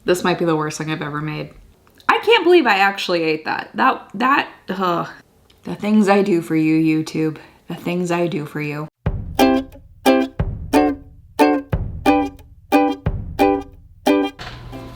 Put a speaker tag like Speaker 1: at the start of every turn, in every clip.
Speaker 1: This might be the worst thing I've ever made. I can't believe I actually ate that. The things I do for you, YouTube. The things I do for you.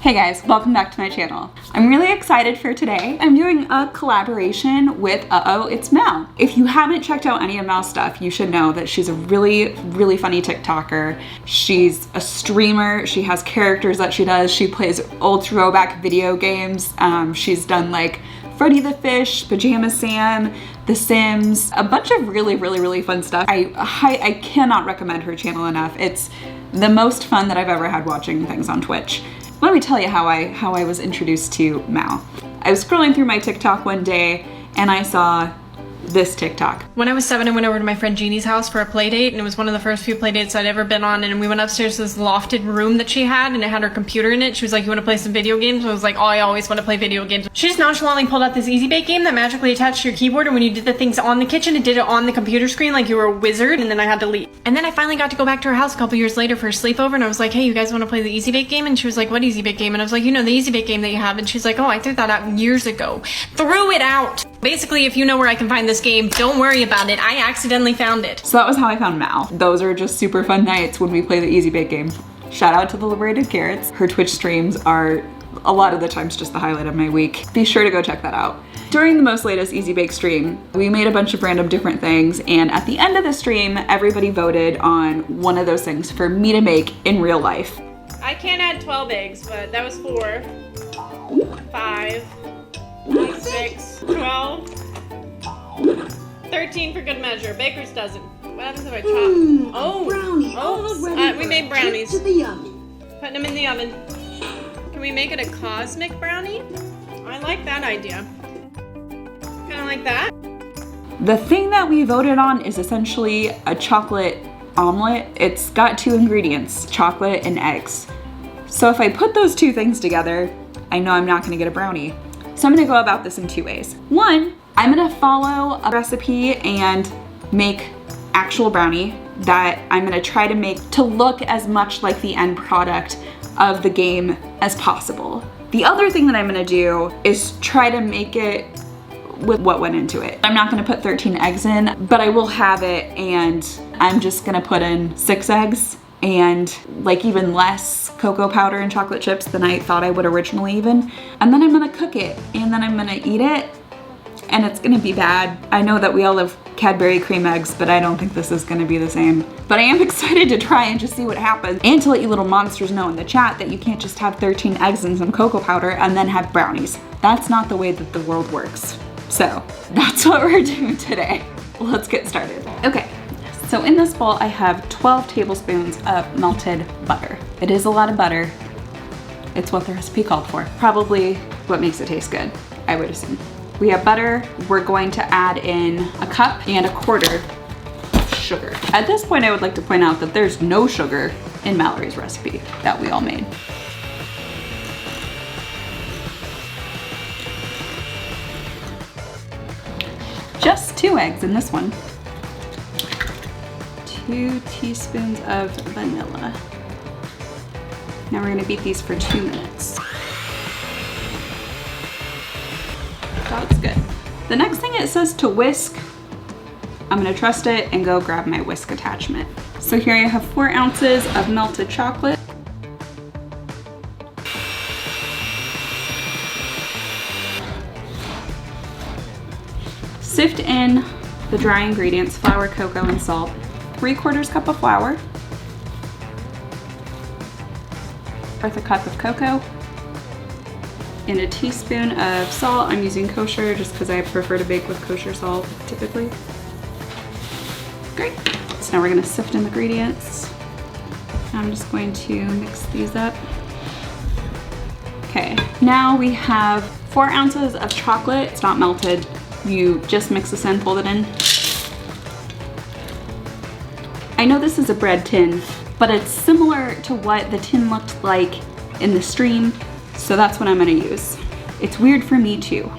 Speaker 1: Hey guys, welcome back to my channel. I'm really excited for today. I'm doing a collaboration with UhOhItsMal. If you haven't checked out any of Mal's stuff, you should know that she's a really funny TikToker. She's a streamer. She has characters that she does. She plays old throwback video games. She's done like Freddy the Fish, Pajama Sam, The Sims, a bunch of really fun stuff. I cannot recommend her channel enough. It's the most fun that I've ever had watching things on Twitch. Let me tell you how I was introduced to Mal. I was scrolling through my TikTok one day and I saw this TikTok.
Speaker 2: When I was 7, I went over to my friend Jeannie's house for a play date, and it was one of the first few play dates I'd ever been on, and we went upstairs to this lofted room that she had, and it had her computer in it. She was like, you wanna play some video games? I was like, oh, I always wanna play video games. She just nonchalantly pulled out this Easy Bake game that magically attached to your keyboard, and when you did the things on the kitchen, it did it on the computer screen like you were a wizard, and then I had to leave. And then I finally got to go back to her house a couple years later for a sleepover, and I was like, hey, you guys wanna play the Easy Bake game? And she was like, what Easy Bake game? And I was like, you know, the Easy Bake game that you have. And she's like, oh, I threw that out years ago. Threw it out! Basically, if you know where I can find this game, don't worry about it. I accidentally found it.
Speaker 1: So that was how I found Mal. Those are just super fun nights when we play the Easy Bake game. Shout out to the Liberated Carrots. Her Twitch streams are a lot of the times just the highlight of my week. Be sure to go check that out. During the most latest Easy Bake stream, we made a bunch of random different things, and at the end of the stream, everybody voted on one of those things for me to make in real life.
Speaker 2: I can't add 12 eggs, but that was 4, 5, 6, 12, 13 for good measure. Baker's dozen. What happens if I chop?
Speaker 3: Brownie.
Speaker 2: We made brownies.
Speaker 3: To the oven.
Speaker 2: Putting them in the oven. Can we make it a cosmic brownie? I like that idea. Kind of like that.
Speaker 1: The thing that we voted on is essentially a chocolate omelet. It's got 2 ingredients, chocolate and eggs. So if I put those 2 things together, I know I'm not gonna get a brownie. So I'm gonna go about this in 2 ways. One, I'm gonna follow a recipe and make actual brownie that I'm gonna try to make to look as much like the end product of the game as possible. The other thing that I'm gonna do is try to make it with what went into it. I'm not gonna put 13 eggs in, but I will have it, and I'm just gonna put in 6 eggs and like even less cocoa powder and chocolate chips than I thought I would originally even. And then I'm gonna cook it, and then I'm gonna eat it, and it's gonna be bad. I know that we all love Cadbury cream eggs, but I don't think this is gonna be the same. But I am excited to try and just see what happens, and to let you little monsters know in the chat that you can't just have 13 eggs and some cocoa powder and then have brownies. That's not the way that the world works. So that's what we're doing today. Let's get started. Okay, so in this bowl I have 12 tablespoons of melted butter. It is a lot of butter. It's what the recipe called for. Probably what makes it taste good, I would assume. We have butter. We're going to add in a cup and a quarter of sugar. At this point, I would like to point out that there's no sugar in Mallory's recipe that we all made. Just 2 eggs in this one. 2 teaspoons of vanilla. Now we're gonna beat these for 2 minutes. That's good. The next thing it says to whisk, I'm gonna trust it and go grab my whisk attachment. So here I have 4 ounces of melted chocolate. Sift in the dry ingredients, flour, cocoa, and salt. 3/4 cup of flour. 1/4 cup of cocoa. And a teaspoon of salt. I'm using kosher just because I prefer to bake with kosher salt typically. Great. So now we're gonna sift in the ingredients. I'm just going to mix these up. Okay, now we have 4 ounces of chocolate. It's not melted. You just mix this in, fold it in. I know this is a bread tin, but it's similar to what the tin looked like in the stream. So that's what I'm gonna use. It's weird for me too.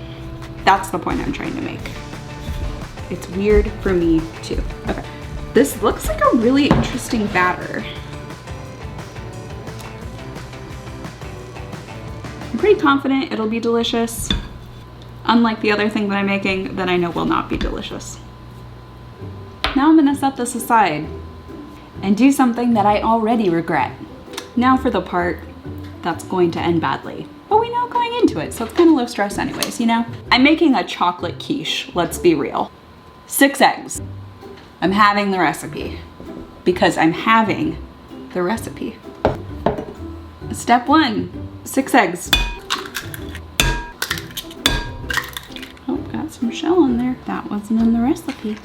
Speaker 1: That's the point I'm trying to make. It's weird for me too. Okay. This looks like a really interesting batter. I'm pretty confident it'll be delicious. Unlike the other thing that I'm making that I know will not be delicious. Now I'm gonna set this aside and do something that I already regret. Now for the part that's going to end badly. But we know going into it, so it's kind of low stress anyways, you know? I'm making a chocolate quiche, let's be real. 6 eggs. I'm having the recipe because I'm having the recipe. Step 1, 6 eggs. Oh, got some shell in there. That wasn't in the recipe.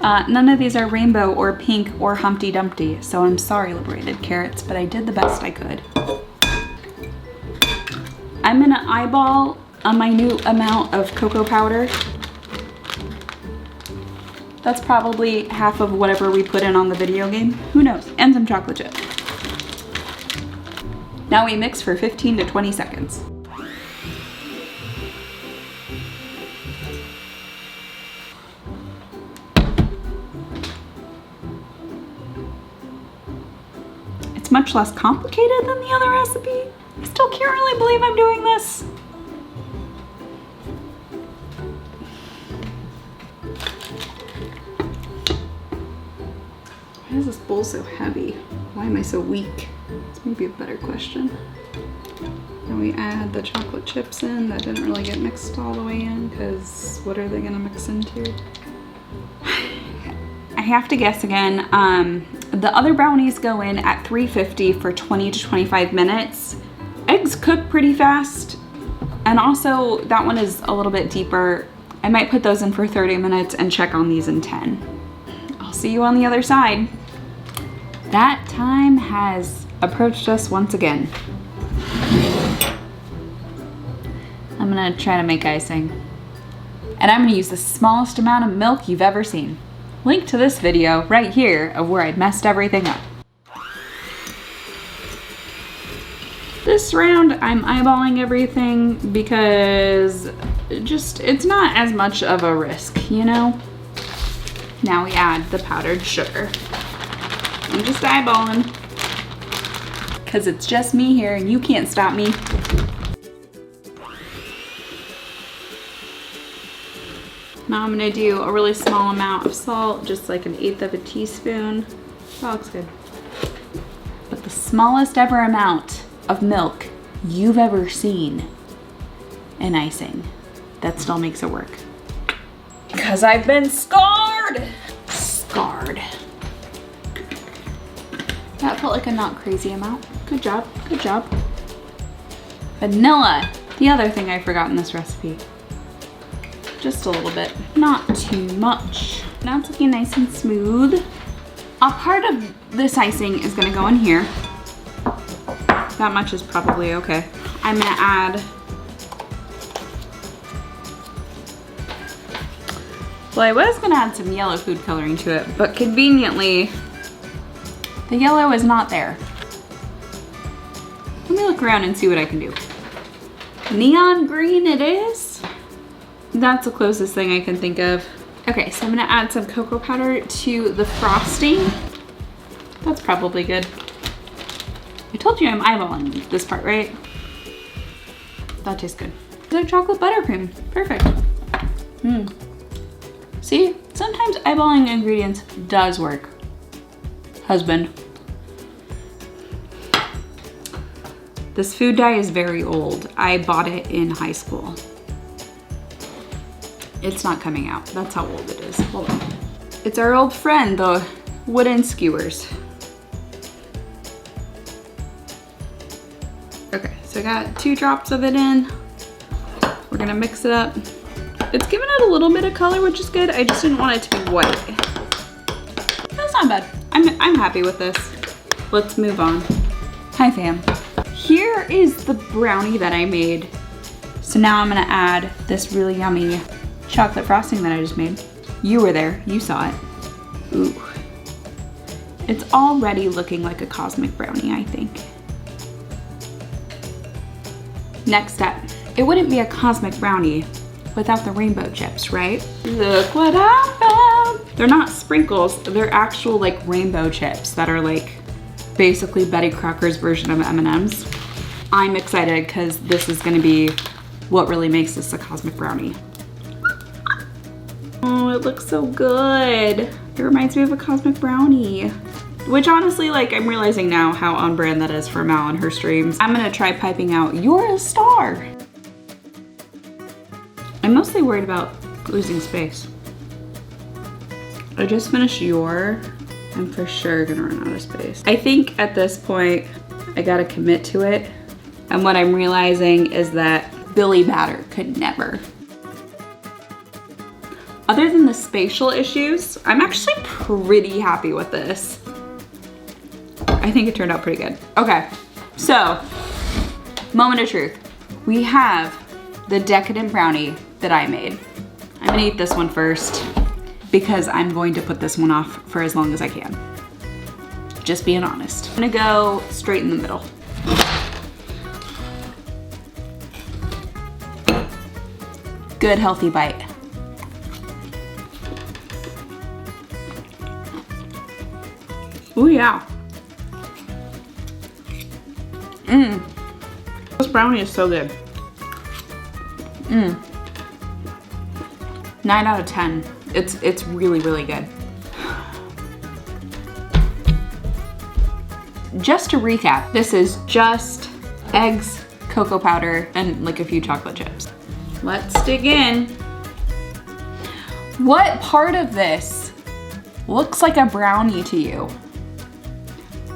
Speaker 1: None of these are rainbow or pink or Humpty Dumpty, so I'm sorry, liberated carrots, but I did the best I could. I'm gonna eyeball a minute amount of cocoa powder. That's probably half of whatever we put in on the video game. Who knows? And some chocolate chip. Now we mix for 15 to 20 seconds. It's much less complicated than the other recipe. I still can't really believe I'm doing this. Why is this bowl so heavy? Why am I so weak? This may be a better question. And we add the chocolate chips in. That didn't really get mixed all the way in because what are they gonna mix into? I have to guess again. The other brownies go in at 350 for 20 to 25 minutes. Eggs cook pretty fast. And also that one is a little bit deeper. I might put those in for 30 minutes and check on these in 10. I'll see you on the other side. That time has approached us once again. I'm gonna try to make icing. And I'm gonna use the smallest amount of milk you've ever seen. Link to this video right here of where I messed everything up. This round I'm eyeballing everything because it's not as much of a risk, you know? Now we add the powdered sugar. I'm just eyeballing because it's just me here and you can't stop me. Now I'm gonna do a really small amount of salt, just like 1/8 of a teaspoon. That looks good. But the smallest ever amount of milk you've ever seen in icing. That still makes it work. Because I've been scarred! Scarred. That felt like a not crazy amount. Good job, good job. Vanilla, the other thing I forgot in this recipe. Just a little bit, not too much. Now it's looking nice and smooth. A part of this icing is gonna go in here. That much is probably okay. I'm gonna add, well, I was gonna add some yellow food coloring to it, but conveniently, the yellow is not there. Let me look around and see what I can do. Neon green it is. That's the closest thing I can think of. Okay, so I'm gonna add some cocoa powder to the frosting. That's probably good. I told you I'm eyeballing this part, right? That tastes good. There's chocolate buttercream, perfect. See, sometimes eyeballing ingredients does work. Husband. This food dye is very old. I bought it in high school. It's not coming out. That's how old it is. Hold on. It's our old friend, the wooden skewers. Okay, so I got 2 drops of it in. We're gonna mix it up. It's giving it a little bit of color, which is good. I just didn't want it to be white. That's not bad. I'm happy with this. Let's move on. Hi fam. Here is the brownie that I made. So now I'm gonna add this really yummy chocolate frosting that I just made. You were there, you saw it. Ooh. It's already looking like a cosmic brownie, I think. Next step, it wouldn't be a cosmic brownie without the rainbow chips, right? Look what I found. They're not sprinkles, they're actual like rainbow chips that are like basically Betty Crocker's version of M&Ms. I'm excited because this is gonna be what really makes this a cosmic brownie. Oh, it looks so good. It reminds me of a cosmic brownie. Which honestly, like, I'm realizing now how on brand that is for Mal and her streams. I'm gonna try piping out, "You're a star." I'm mostly worried about losing space. I just finished "Your." I'm for sure gonna run out of space. I think at this point, I gotta commit to it. And what I'm realizing is that Billy Batter could never. Other than the spatial issues, I'm actually pretty happy with this. I think it turned out pretty good. Okay, so, moment of truth. We have the decadent brownie that I made. I'm gonna eat this one first because I'm going to put this one off for as long as I can. Just being honest. I'm gonna go straight in the middle. Good, healthy bite. Oh yeah. This brownie is so good. 9 out of 10. It's really, really good. Just to recap, this is just eggs, cocoa powder, and like a few chocolate chips. Let's dig in. What part of this looks like a brownie to you?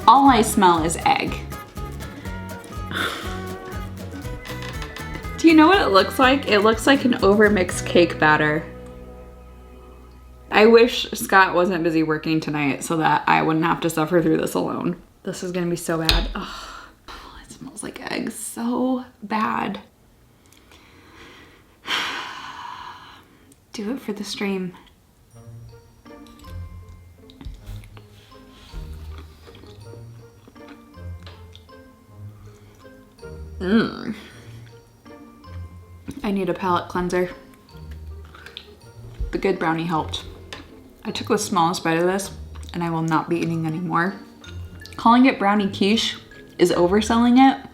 Speaker 1: All I smell is egg. Do you know what it looks like? It looks like an overmixed cake batter. I wish Scott wasn't busy working tonight so that I wouldn't have to suffer through this alone. This is gonna be so bad. Oh, it smells like eggs so bad. Do it for the stream. I need a palate cleanser. The good brownie helped. I took the smallest bite of this and I will not be eating anymore. Calling it brownie quiche is overselling it.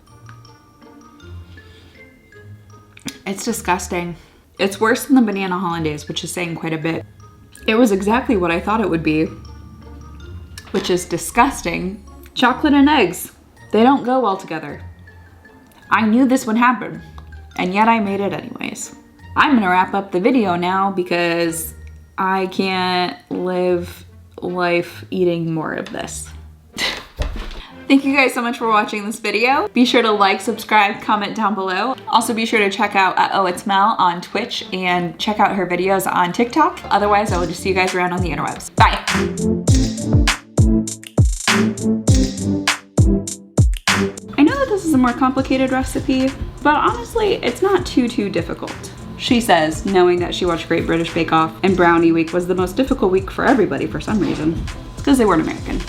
Speaker 1: It's disgusting. It's worse than the banana hollandaise, which is saying quite a bit. It was exactly what I thought it would be, which is disgusting. Chocolate and eggs, they don't go well together. I knew this would happen, and yet I made it anyways. I'm gonna wrap up the video now because I can't live life eating more of this. Thank you guys so much for watching this video. Be sure to like, subscribe, comment down below. Also be sure to check out UhOhItsMal on Twitch and check out her videos on TikTok. Otherwise, I will just see you guys around on the interwebs. Bye. I know that this is a more complicated recipe, but honestly, it's not too difficult. She says, knowing that she watched Great British Bake Off and Brownie Week was the most difficult week for everybody for some reason. It's because they weren't American.